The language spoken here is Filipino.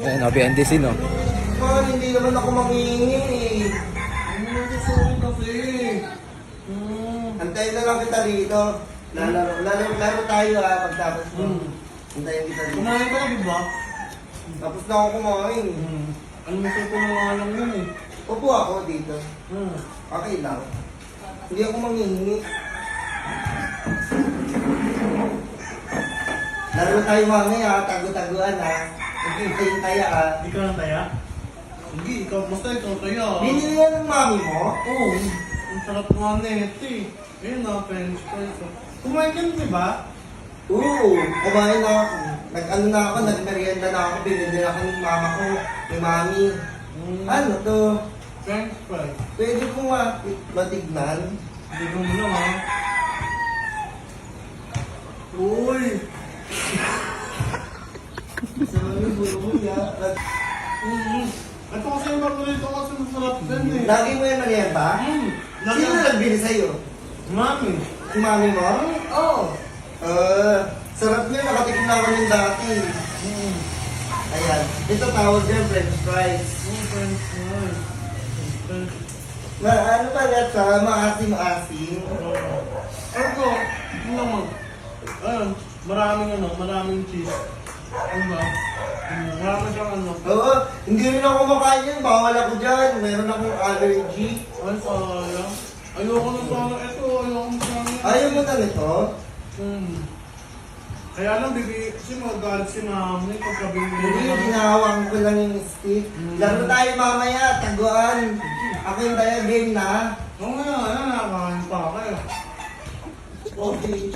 Ayan, o, behind the scene, o. Man, hindi naman ako manghihingi eh. Sorry kasi. Antayin na lang kita rito. Laro tayo pagtapos mo. Antayin kita rito. Kumain ka na, di ba? Tapos na ako kumain. Ano mo ko na nga lang yun eh. Upo ako dito. Okay lang. Hindi ako manghihingi. Laro tayo mamaya, tago-taguan ha. Hintay-hintaya ha. Hindi ka lang taya? Hindi, ikaw basta ikaw taya. Binili yan ng mami mo? Oo. Ang sarap nga nito eh. Ayun na, french fries. Kumain ka na, di ba? Oo, kumain na ako. Nag-ano na ako, nag-merienda na ako. Binili na ako ng mama ko, ni mami. Ano to? French fries. Pwede ko matignan? Hindi ko mo lang ha. Uy! Sa mga bulo ya. Ito kasi yung paborito ko kasi masarap din eh. Lagi mo yan merienda? Sino nagbili sa'yo? Mami. Si mami mo? Oo. Sarap niya, nakatikim na ako ng dati. Ayan, ito tawag niya french fries. French fries. Ano pa sa maasim-asim? Ito, ito naman. Ayun, maraming cheese. Ano ba? Marami siyang ano. Oo, hindi rin ako kumakain yan. Bawal ako dyan. Meron akong allergy. Ay, sayang. Ayoko na sana ito. Ayoko na sana. Ayaw mo na nito? Kaya lang, bibi, kasi magalit si mami pagka binili. Hindi, ginawang ko lang yung stick. Laro tayo mamaya, taguan. Ako yung tayo game na. Oo nga, nakakain pa kayo. Okay.